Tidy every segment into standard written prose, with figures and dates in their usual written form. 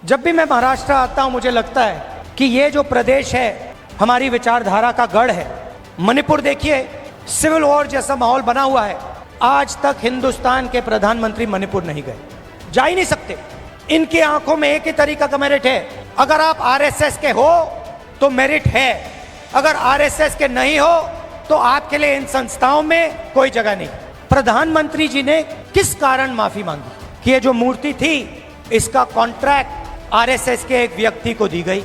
जब भी मैं महाराष्ट्र आता हूं मुझे लगता है कि ये जो प्रदेश है हमारी विचारधारा का गढ़ है। मणिपुर देखिए, सिविल वॉर जैसा माहौल बना हुआ है। आज तक हिंदुस्तान के प्रधानमंत्री मणिपुर नहीं गए, जा ही नहीं सकते। इनकी आंखों में एक ही तरीका का मेरिट है, अगर आप आरएसएस के हो तो मेरिट है, अगर आरएसएस के नहीं हो तो आपके लिए इन संस्थाओं में कोई जगह नहीं। प्रधानमंत्री जी ने किस कारण माफी मांगी कि ये जो मूर्ति थी इसका कॉन्ट्रैक्ट आरएसएस के एक व्यक्ति को दी गई,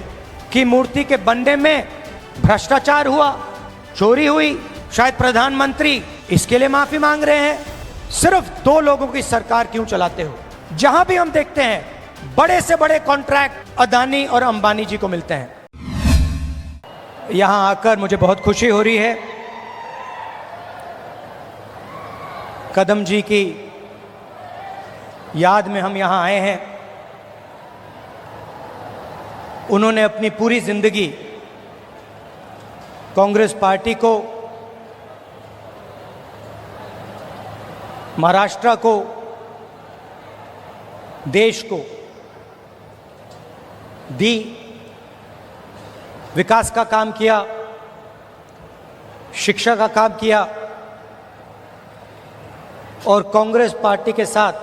कि मूर्ति के बनने में भ्रष्टाचार हुआ, चोरी हुई, शायद प्रधानमंत्री इसके लिए माफी मांग रहे हैं। सिर्फ 2 लोगों की सरकार क्यों चलाते हो? जहां भी हम देखते हैं बड़े से बड़े कॉन्ट्रैक्ट अदानी और अंबानी जी को मिलते हैं। यहां आकर मुझे बहुत खुशी हो रही है। कदम जी की याद में हम यहां आए हैं। उन्होंने अपनी पूरी जिंदगी कांग्रेस पार्टी को, महाराष्ट्र को, देश को दी, विकास का काम किया, शिक्षा का काम किया और कांग्रेस पार्टी के साथ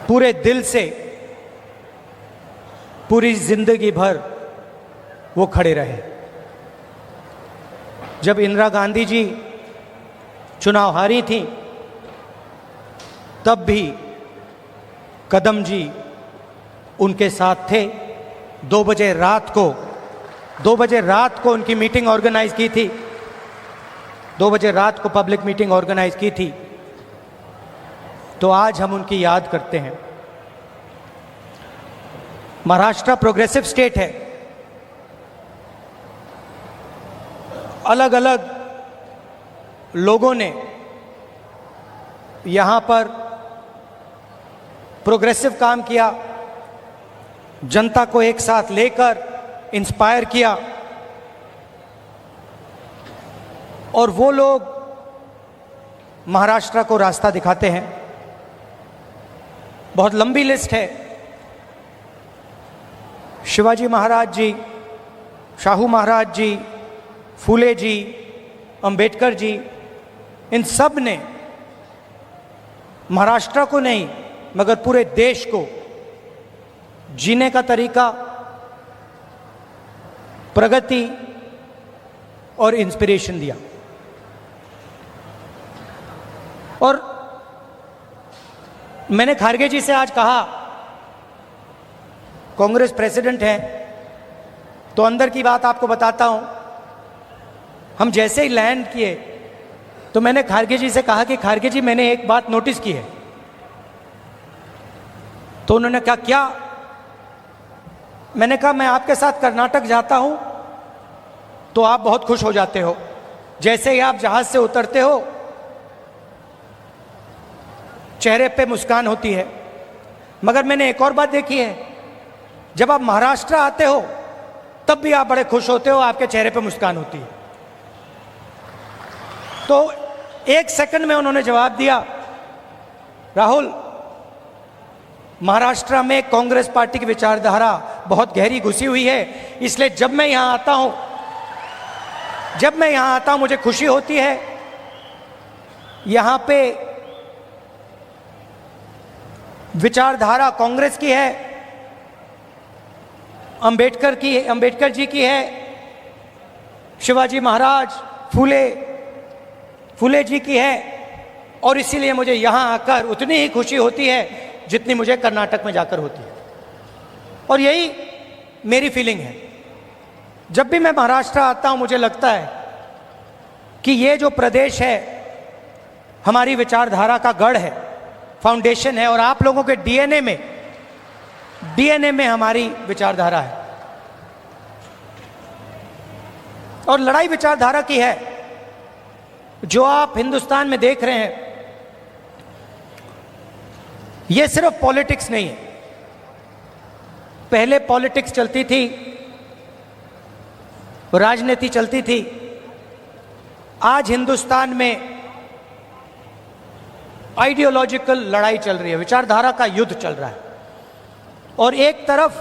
पूरे दिल से पूरी जिंदगी भर वो खड़े रहे। जब इंदिरा गांधी जी चुनाव हारी थी तब भी कदम जी उनके साथ थे। 2 बजे रात को उनकी मीटिंग ऑर्गेनाइज की थी, 2 बजे रात को पब्लिक मीटिंग ऑर्गेनाइज की थी। तो आज हम उनकी याद करते हैं। महाराष्ट्र प्रोग्रेसिव स्टेट है, अलग अलग लोगों ने यहां पर प्रोग्रेसिव काम किया, जनता को एक साथ लेकर इंस्पायर किया और वो लोग महाराष्ट्र को रास्ता दिखाते हैं। बहुत लंबी लिस्ट है। शिवाजी महाराज जी, शाहू महाराज जी, फूले जी, अंबेडकर जी, इन सब ने महाराष्ट्र को नहीं मगर पूरे देश को जीने का तरीका, प्रगति और इंस्पिरेशन दिया। और मैंने खारगे जी से आज कहा, कांग्रेस प्रेसिडेंट हैं तो अंदर की बात आपको बताता हूं। हम जैसे ही लैंड किए तो मैंने खारगे जी से कहा कि खारगे जी मैंने एक बात नोटिस की है। तो उन्होंने कहा क्या? मैंने कहा मैं आपके साथ कर्नाटक जाता हूं तो आप बहुत खुश हो जाते हो, जैसे ही आप जहाज से उतरते हो चेहरे पे मुस्कान होती है। मगर मैंने एक और बात देखी है, जब आप महाराष्ट्र आते हो तब भी आप बड़े खुश होते हो, आपके चेहरे पे मुस्कान होती है। तो 1 सेकंड में उन्होंने जवाब दिया, राहुल, महाराष्ट्र में कांग्रेस पार्टी की विचारधारा बहुत गहरी घुसी हुई है, इसलिए जब मैं यहां आता हूं मुझे खुशी होती है। यहां पे विचारधारा कांग्रेस की है, अंबेडकर जी की है, शिवाजी महाराज, फूले जी की है। और इसीलिए मुझे यहां आकर उतनी ही खुशी होती है जितनी मुझे कर्नाटक में जाकर होती है। और यही मेरी फीलिंग है। जब भी मैं महाराष्ट्र आता हूं मुझे लगता है कि ये जो प्रदेश है हमारी विचारधारा का गढ़ है, फाउंडेशन है, और आप लोगों के डीएनए में हमारी विचारधारा है। और लड़ाई विचारधारा की है। जो आप हिंदुस्तान में देख रहे हैं ये सिर्फ पॉलिटिक्स नहीं है। पहले पॉलिटिक्स चलती थी, राजनीति चलती थी। आज हिंदुस्तान में आइडियोलॉजिकल लड़ाई चल रही है, विचारधारा का युद्ध चल रहा है। और एक तरफ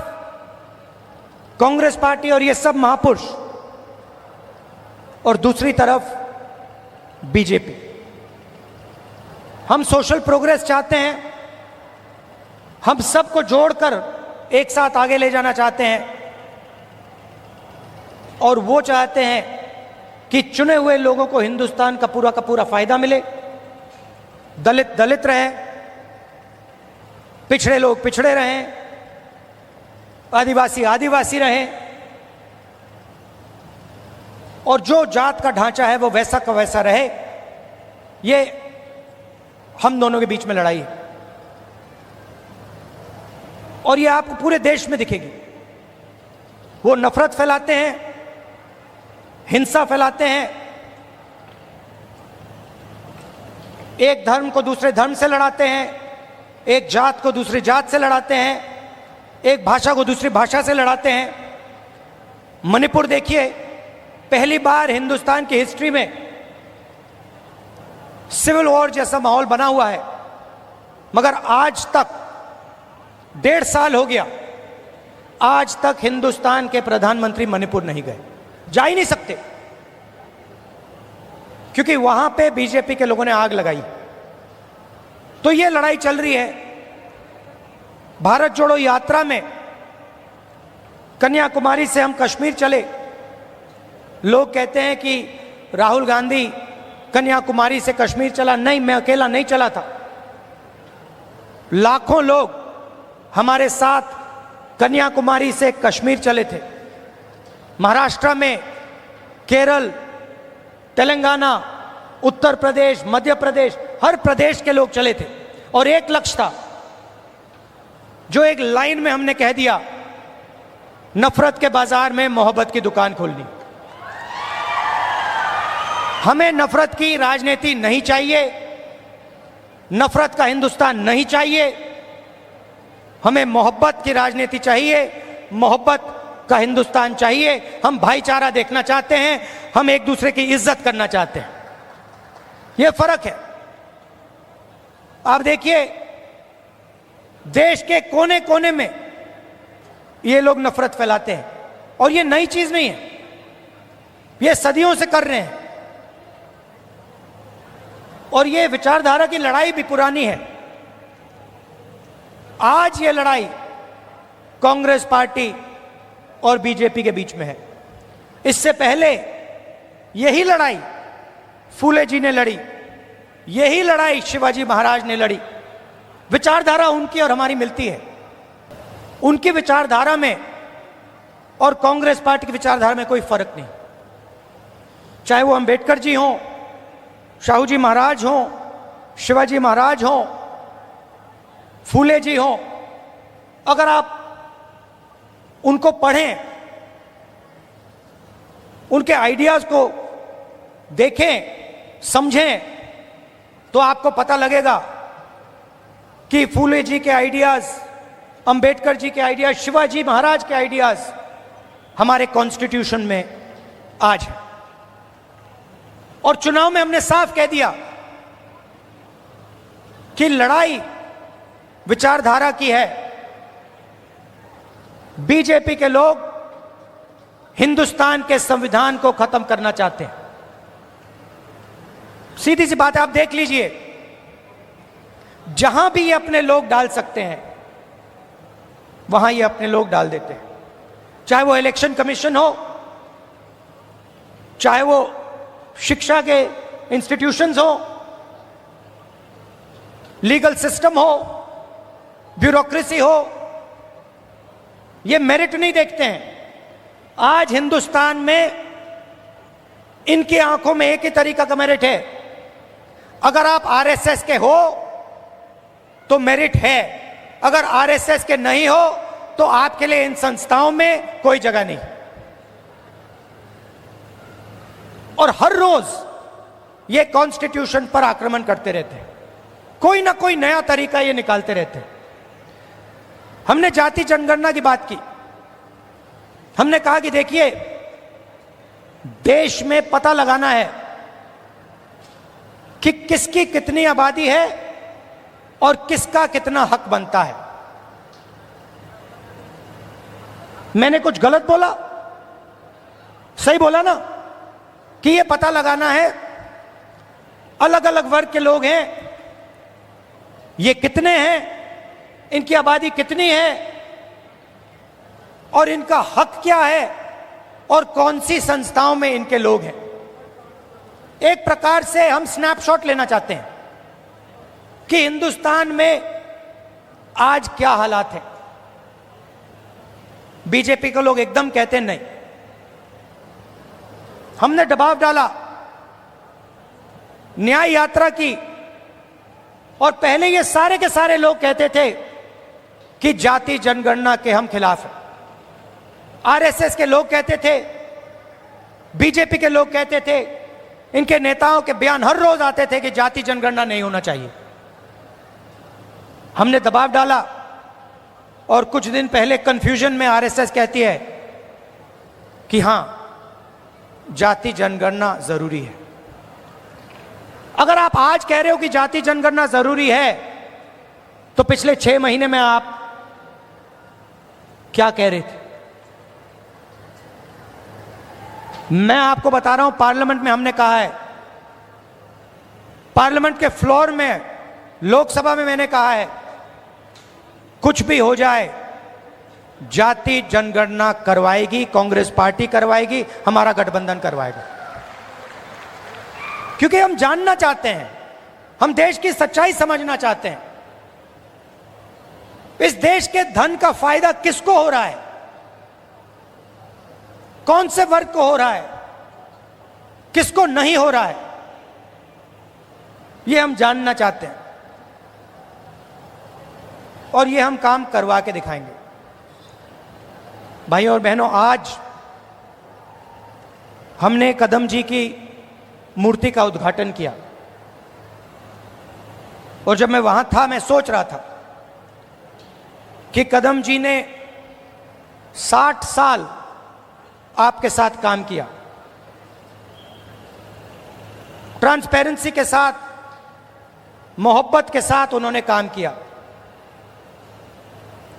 कांग्रेस पार्टी और ये सब महापुरुष, और दूसरी तरफ बीजेपी। हम सोशल प्रोग्रेस चाहते हैं, हम सबको जोड़कर एक साथ आगे ले जाना चाहते हैं, और वो चाहते हैं कि चुने हुए लोगों को हिंदुस्तान का पूरा फायदा मिले, दलित दलित रहें, पिछड़े लोग पिछड़े रहें, आदिवासी आदिवासी रहें, और जो जात का ढांचा है वो वैसा का वैसा रहे। ये हम दोनों के बीच में लड़ाई है, और ये आपको पूरे देश में दिखेगी। वो नफरत फैलाते हैं, हिंसा फैलाते हैं, एक धर्म को दूसरे धर्म से लड़ाते हैं, एक जात को दूसरी जात से लड़ाते हैं, एक भाषा को दूसरी भाषा से लड़ाते हैं। मणिपुर देखिए, पहली बार हिंदुस्तान की हिस्ट्री में सिविल वॉर जैसा माहौल बना हुआ है, मगर आज तक 1.5 साल हो गया, आज तक हिंदुस्तान के प्रधानमंत्री मणिपुर नहीं गए, जा ही नहीं सकते, क्योंकि वहां पे बीजेपी के लोगों ने आग लगाई। तो ये लड़ाई चल रही है। भारत जोड़ो यात्रा में कन्याकुमारी से हम कश्मीर चले। लोग कहते हैं कि राहुल गांधी कन्याकुमारी से कश्मीर चला। नहीं, मैं अकेला नहीं चला था, लाखों लोग हमारे साथ कन्याकुमारी से कश्मीर चले थे। महाराष्ट्र में, केरल, तेलंगाना, उत्तर प्रदेश, मध्य प्रदेश, हर प्रदेश के लोग चले थे, और एक लक्ष्य था, जो एक लाइन में हमने कह दिया, नफरत के बाजार में मोहब्बत की दुकान खोलनी। हमें नफरत की राजनीति नहीं चाहिए, नफरत का हिंदुस्तान नहीं चाहिए, हमें मोहब्बत की राजनीति चाहिए, मोहब्बत का हिंदुस्तान चाहिए। हम भाईचारा देखना चाहते हैं, हम एक दूसरे की इज्जत करना चाहते हैं। यह फर्क है। आप देखिए, देश के कोने कोने में ये लोग नफरत फैलाते हैं, और ये नई चीज नहीं है, ये सदियों से कर रहे हैं, और ये विचारधारा की लड़ाई भी पुरानी है। आज ये लड़ाई कांग्रेस पार्टी और बीजेपी के बीच में है। इससे पहले यही लड़ाई फूले जी ने लड़ी, यही लड़ाई शिवाजी महाराज ने लड़ी। विचारधारा उनकी और हमारी मिलती है। उनकी विचारधारा में और कांग्रेस पार्टी की विचारधारा में कोई फर्क नहीं। चाहे वो अंबेडकर जी हों, शाहू जी महाराज हों, शिवाजी महाराज हों, फूले जी हों, अगर आप उनको पढ़ें, उनके आइडियाज को देखें, समझें, तो आपको पता लगेगा कि फूले जी के आइडियाज, अंबेडकर जी के आइडियाज, शिवाजी महाराज के आइडियाज हमारे कॉन्स्टिट्यूशन में आज है। और चुनाव में हमने साफ कह दिया कि लड़ाई विचारधारा की है। बीजेपी के लोग हिंदुस्तान के संविधान को खत्म करना चाहते हैं। सीधी सी बात है, आप देख लीजिए, जहां भी ये अपने लोग डाल सकते हैं वहां ये अपने लोग डाल देते हैं। चाहे वो इलेक्शन कमीशन हो, चाहे वो शिक्षा के इंस्टीट्यूशंस हो, लीगल सिस्टम हो, ब्यूरोक्रेसी हो, ये मेरिट नहीं देखते हैं। आज हिंदुस्तान में इनकी आंखों में एक ही तरीका का मेरिट है। अगर आप आरएसएस के हो तो मेरिट है, अगर आरएसएस के नहीं हो तो आपके लिए इन संस्थाओं में कोई जगह नहीं। और हर रोज ये कॉन्स्टिट्यूशन पर आक्रमण करते रहते हैं, कोई ना कोई नया तरीका ये निकालते रहते हैं। हमने जाति जनगणना की बात की। हमने कहा कि देखिए, देश में पता लगाना है कि किसकी कितनी आबादी है और किसका कितना हक बनता है। मैंने कुछ गलत बोला? सही बोला ना कि यह पता लगाना है अलग अलग वर्ग के लोग हैं, ये कितने हैं, इनकी आबादी कितनी है और इनका हक क्या है और कौन सी संस्थाओं में इनके लोग हैं। एक प्रकार से हम स्नैपशॉट लेना चाहते हैं कि हिंदुस्तान में आज क्या हालात है। बीजेपी के लोग एकदम कहते हैं नहीं, हमने दबाव डाला, न्याय यात्रा की, और पहले ये सारे के सारे लोग कहते थे कि जाति जनगणना के हम खिलाफ हैं। आरएसएस के लोग कहते थे, बीजेपी के लोग कहते थे, इनके नेताओं के बयान हर रोज आते थे कि जाति जनगणना नहीं होना चाहिए। हमने दबाव डाला और कुछ दिन पहले कंफ्यूजन में आरएसएस कहती है कि हां, जाति जनगणना जरूरी है। अगर आप आज कह रहे हो कि जाति जनगणना जरूरी है, तो पिछले 6 महीने में आप क्या कह रहे थे? मैं आपको बता रहा हूं, पार्लियामेंट में हमने कहा है, पार्लियामेंट के फ्लोर में, लोकसभा में मैंने कहा है, कुछ भी हो जाए जाति जनगणना करवाएगी कांग्रेस पार्टी, करवाएगी, हमारा गठबंधन करवाएगा। क्योंकि हम जानना चाहते हैं, हम देश की सच्चाई समझना चाहते हैं। इस देश के धन का फायदा किसको हो रहा है, कौन से वर्ग को हो रहा है, किसको नहीं हो रहा है, यह हम जानना चाहते हैं और यह हम काम करवा के दिखाएंगे। भाइयों और बहनों, आज हमने कदम जी की मूर्ति का उद्घाटन किया और जब मैं वहां था, मैं सोच रहा था कि कदम जी ने 60 साल आपके साथ काम किया, ट्रांसपेरेंसी के साथ, मोहब्बत के साथ उन्होंने काम किया,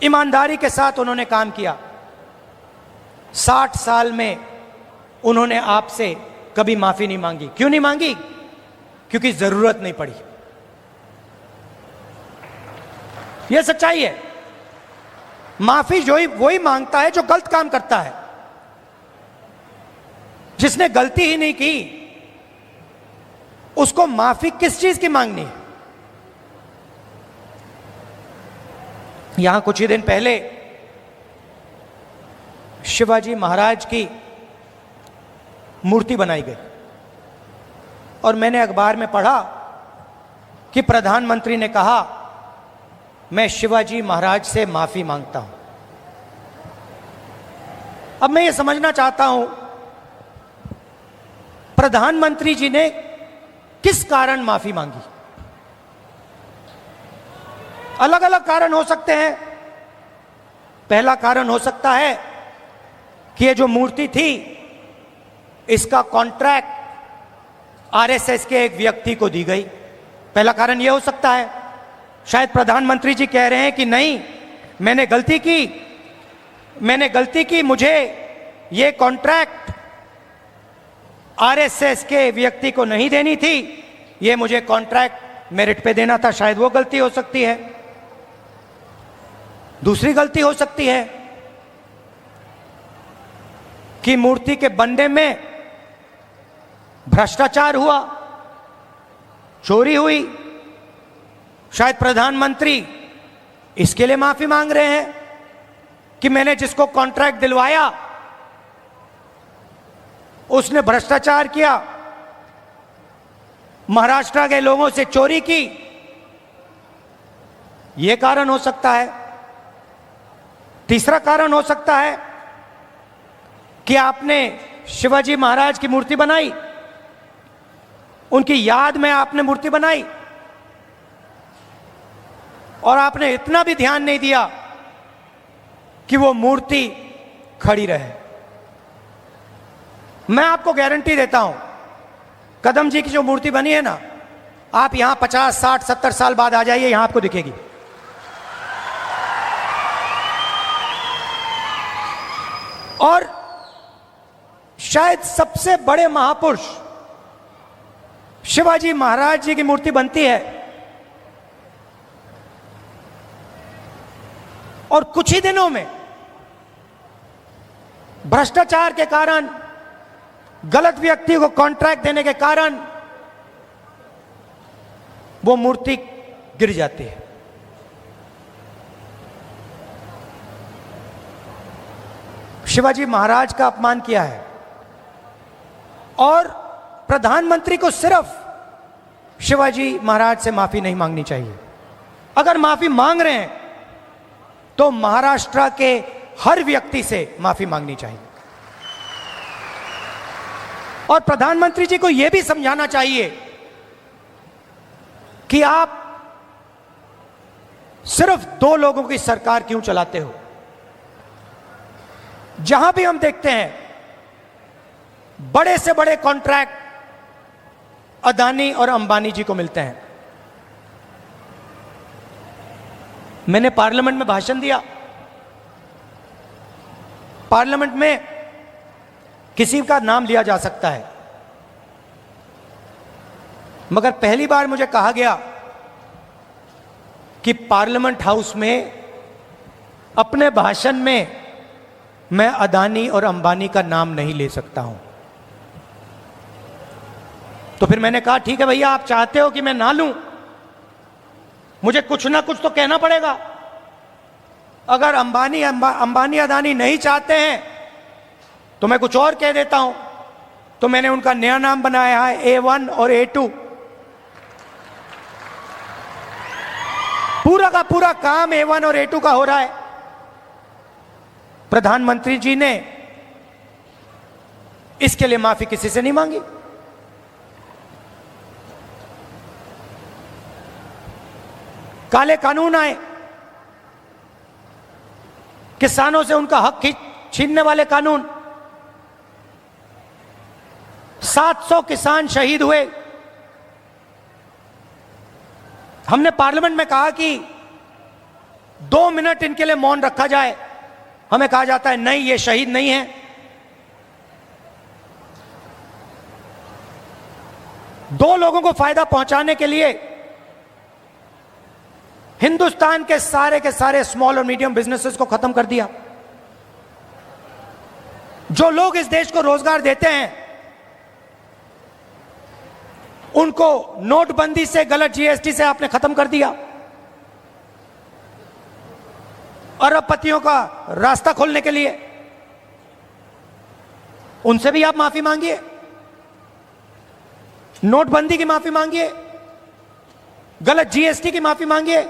ईमानदारी के साथ उन्होंने काम किया। 60 साल में उन्होंने आपसे कभी माफी नहीं मांगी। क्यों नहीं मांगी? क्योंकि जरूरत नहीं पड़ी। यह सच्चाई है। माफी जो ही वही मांगता है जो गलत काम करता है। जिसने गलती ही नहीं की, उसको माफी किस चीज की मांगनी है? यहां कुछ ही दिन पहले शिवाजी महाराज की मूर्ति बनाई गई और मैंने अखबार में पढ़ा कि प्रधानमंत्री ने कहा, मैं शिवाजी महाराज से माफी मांगता हूं। अब मैं ये समझना चाहता हूं, प्रधानमंत्री जी ने किस कारण माफी मांगी? अलग अलग कारण हो सकते हैं। पहला कारण हो सकता है कि ये जो मूर्ति थी, इसका कॉन्ट्रैक्ट आरएसएस के एक व्यक्ति को दी गई। पहला कारण यह हो सकता है। शायद प्रधानमंत्री जी कह रहे हैं कि नहीं, मैंने गलती की, मुझे यह कॉन्ट्रैक्ट आरएसएस के व्यक्ति को नहीं देनी थी, यह मुझे कॉन्ट्रैक्ट मेरिट पे देना था। शायद वो गलती हो सकती है। दूसरी गलती हो सकती है कि मूर्ति के बनने में भ्रष्टाचार हुआ, चोरी हुई। शायद प्रधानमंत्री इसके लिए माफी मांग रहे हैं कि मैंने जिसको कॉन्ट्रैक्ट दिलवाया उसने भ्रष्टाचार किया, महाराष्ट्र के लोगों से चोरी की। यह कारण हो सकता है। तीसरा कारण हो सकता है कि आपने शिवाजी महाराज की मूर्ति बनाई, उनकी याद में आपने मूर्ति बनाई और आपने इतना भी ध्यान नहीं दिया कि वो मूर्ति खड़ी रहे। मैं आपको गारंटी देता हूं, कदम जी की जो मूर्ति बनी है ना, आप यहां 50, 60, 70 साल बाद आ जाइए, यहां आपको दिखेगी। और शायद सबसे बड़े महापुरुष शिवाजी महाराज जी की मूर्ति बनती है और कुछ ही दिनों में भ्रष्टाचार के कारण, गलत व्यक्ति को कॉन्ट्रैक्ट देने के कारण वो मूर्ति गिर जाती है। शिवाजी महाराज का अपमान किया है और प्रधानमंत्री को सिर्फ शिवाजी महाराज से माफी नहीं मांगनी चाहिए। अगर माफी मांग रहे हैं तो महाराष्ट्र के हर व्यक्ति से माफी मांगनी चाहिए और प्रधानमंत्री जी को यह भी समझाना चाहिए कि आप सिर्फ 2 लोगों की सरकार क्यों चलाते हो। जहां भी हम देखते हैं बड़े से बड़े कॉन्ट्रैक्ट अदानी और अंबानी जी को मिलते हैं। मैंने पार्लियामेंट में भाषण दिया। पार्लियामेंट में किसी का नाम लिया जा सकता है, मगर पहली बार मुझे कहा गया कि पार्लियामेंट हाउस में अपने भाषण में मैं अदानी और अंबानी का नाम नहीं ले सकता हूं। तो फिर मैंने कहा ठीक है भैया, आप चाहते हो कि मैं ना लूं, मुझे कुछ ना कुछ तो कहना पड़ेगा। अगर अंबानी अदानी नहीं चाहते हैं तो मैं कुछ और कह देता हूं। तो मैंने उनका नया नाम बनाया है A1 और A2। पूरा का पूरा काम A1 और A2 का हो रहा है। प्रधानमंत्री जी ने इसके लिए माफी किसी से नहीं मांगी। काले कानून आए, किसानों से उनका हक छीनने वाले कानून, 700 किसान शहीद हुए। हमने पार्लियामेंट में कहा कि 2 मिनट इनके लिए मौन रखा जाए। हमें कहा जाता है नहीं, ये शहीद नहीं है। दो लोगों को फायदा पहुंचाने के लिए हिंदुस्तान के सारे स्मॉल और मीडियम बिजनेसेस को खत्म कर दिया। जो लोग इस देश को रोजगार देते हैं उनको नोटबंदी से, गलत जीएसटी से आपने खत्म कर दिया। अरबपतियों का रास्ता खोलने के लिए उनसे भी आप माफी मांगिए, नोटबंदी की माफी मांगिए, गलत जीएसटी की माफी मांगिए।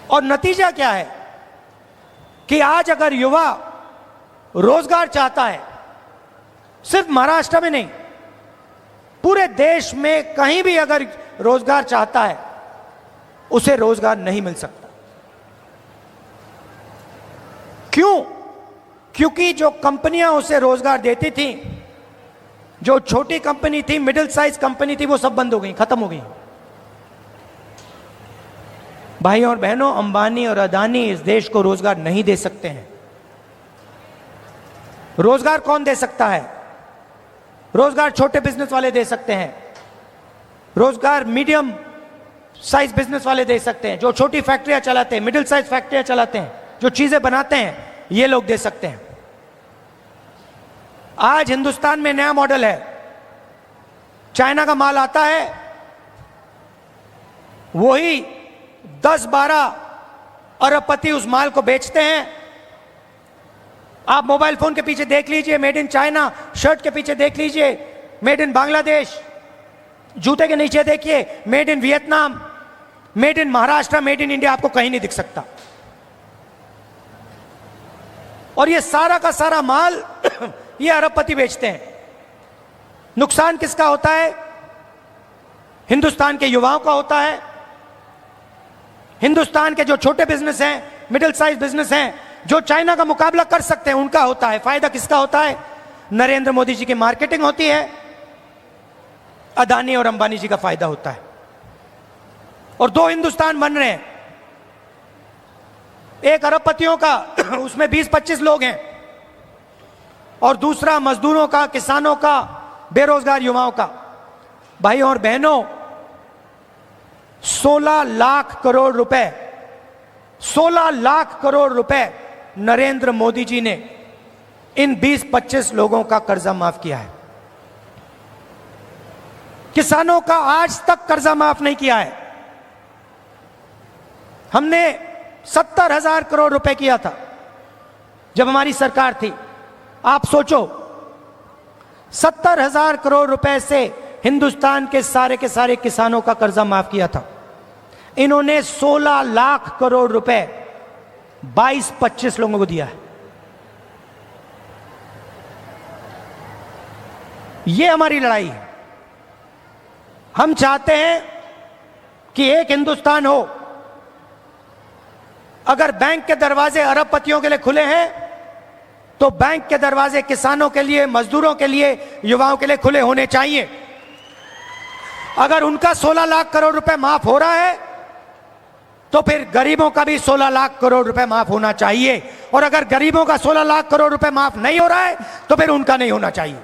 और नतीजा क्या है कि आज अगर युवा रोजगार चाहता है, सिर्फ महाराष्ट्र में नहीं, पूरे देश में कहीं भी अगर रोजगार चाहता है, उसे रोजगार नहीं मिल सकता। क्यों? क्योंकि जो कंपनियां उसे रोजगार देती थी, जो छोटी कंपनी थी, मिडिल साइज कंपनी थी, वो सब बंद हो गई, खत्म हो गई। भाइयों और बहनों, अंबानी और अदानी इस देश को रोजगार नहीं दे सकते हैं। रोजगार कौन दे सकता है? रोजगार छोटे बिजनेस वाले दे सकते हैं, रोजगार मीडियम साइज बिजनेस वाले दे सकते हैं, जो छोटी फैक्ट्रियां चलाते हैं, मिडिल साइज फैक्ट्रियां चलाते हैं, जो चीजें बनाते हैं, ये लोग दे सकते हैं। आज हिंदुस्तान में नया मॉडल है, चाइना का माल आता है, वही 10-12 अरबपति उस माल को बेचते हैं। आप मोबाइल फोन के पीछे देख लीजिए मेड इन चाइना, शर्ट के पीछे देख लीजिए मेड इन बांग्लादेश, जूते के नीचे देखिए made in Vietnam, made in Maharashtra, made in India, आपको कहीं नहीं दिख सकता। और ये सारा का सारा माल ये अरबपति बेचते हैं। नुकसान किसका होता है? हिंदुस्तान के युवाओं का होता है। हिंदुस्तान के जो छोटे बिजनेस हैं, मिडिल साइज बिजनेस हैं, जो चाइना का मुकाबला कर सकते हैं, उनका होता है। फायदा किसका होता है? नरेंद्र मोदी जी की मार्केटिंग होती है, अदानी और अंबानी जी का फायदा होता है। और दो हिंदुस्तान बन रहे हैं, एक अरबपतियों का उसमें 20-25 लोग हैं, और दूसरा मजदूरों का, किसानों का, बेरोजगार युवाओं का। भाइयों और बहनों, 16 लाख करोड़ रुपए, 16 लाख करोड़ रुपए नरेंद्र मोदी जी ने इन 20-25 लोगों का कर्जा माफ किया है। किसानों का आज तक कर्जा माफ नहीं किया है। हमने 70,000 करोड़ रुपए किया था जब हमारी सरकार थी। आप सोचो, 70,000 करोड़ रुपए से हिंदुस्तान के सारे किसानों का कर्जा माफ किया था। इन्होंने 16 लाख करोड़ रुपए 22-25 लोगों को दिया है। यह हमारी लड़ाई है। हम चाहते हैं कि एक हिंदुस्तान हो। अगर बैंक के दरवाजे अरबपतियों के लिए खुले हैं, तो बैंक के दरवाजे किसानों के लिए, मजदूरों के लिए, युवाओं के लिए खुले होने चाहिए। अगर उनका 16 लाख करोड़ रुपए माफ हो रहा है, तो फिर गरीबों का भी 16 लाख करोड़ रुपए माफ होना चाहिए। और अगर गरीबों का 16 लाख करोड़ रुपए माफ नहीं हो रहा है, तो फिर उनका नहीं होना चाहिए।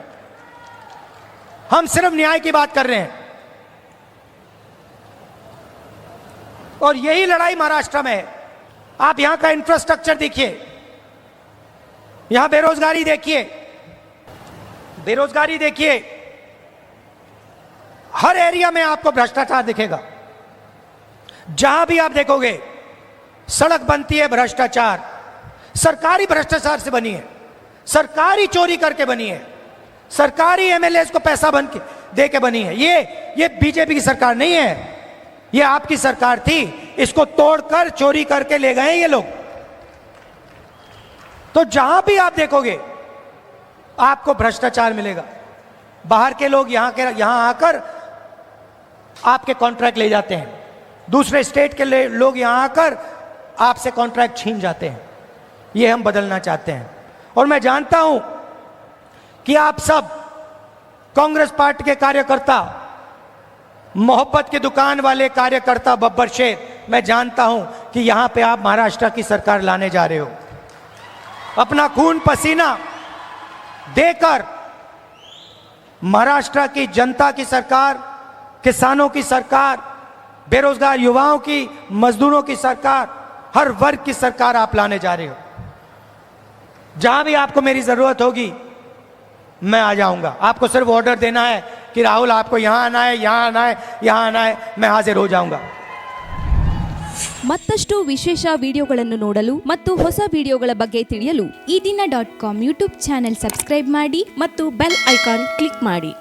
हम सिर्फ न्याय की बात कर रहे हैं। और यही लड़ाई महाराष्ट्र में है। आप यहां का इंफ्रास्ट्रक्चर देखिए, यहां बेरोजगारी देखिए, बेरोजगारी देखिए, हर एरिया में आपको भ्रष्टाचार दिखेगा। जहां भी आप देखोगे सड़क बनती है, भ्रष्टाचार, सरकारी भ्रष्टाचार से बनी है, सरकारी चोरी करके बनी है, सरकारी एमएलए को पैसा बन के दे के बनी है। ये बीजेपी की सरकार नहीं है, ये आपकी सरकार थी। इसको तोड़कर चोरी करके ले गए ये लोग। तो जहां भी आप देखोगे आपको भ्रष्टाचार मिलेगा। बाहर के लोग यहां आकर आपके कॉन्ट्रैक्ट ले जाते हैं, दूसरे स्टेट के लोग यहां आकर आपसे कॉन्ट्रैक्ट छीन जाते हैं। ये हम बदलना चाहते हैं। और मैं जानता हूं कि आप सब कांग्रेस पार्टी के कार्यकर्ता, मोहब्बत की दुकान वाले कार्यकर्ता, बब्बर शेख, मैं जानता हूं कि यहां पे आप महाराष्ट्र की सरकार लाने जा रहे हो। अपना खून पसीना देकर महाराष्ट्र की जनता की सरकार, किसानों की सरकार, बेरोजगार युवाओं की, मजदूरों की सरकार, हर वर्ग की सरकार आप लाने जा रहे हो। जहां भी आपको मेरी जरूरत होगी मैं आ जाऊंगा। आपको सिर्फ ऑर्डर देना है कि राहुल आपको यहां आना है, यहां आना है, यहां आना है, मैं हाजिर हो जाऊंगा। ಮತ್ತಷ್ಟು ವಿಶೇಷ ವಿಡಿಯೋಗಳನ್ನು ನೋಡಲು ಮತ್ತು ಹೊಸ ವಿಡಿಯೋಗಳ ಬಗ್ಗೆ ತಿಳಿಯಲು ಈ ದಿನ .com ಯೂಟ್ಯೂಬ್ ಚಾನೆಲ್ ಸಬ್ಸ್ಕ್ರೈಬ್ ಮಾಡಿ ಮತ್ತು ಬೆಲ್ ಐಕಾನ್ ಕ್ಲಿಕ್ ಮಾಡಿ.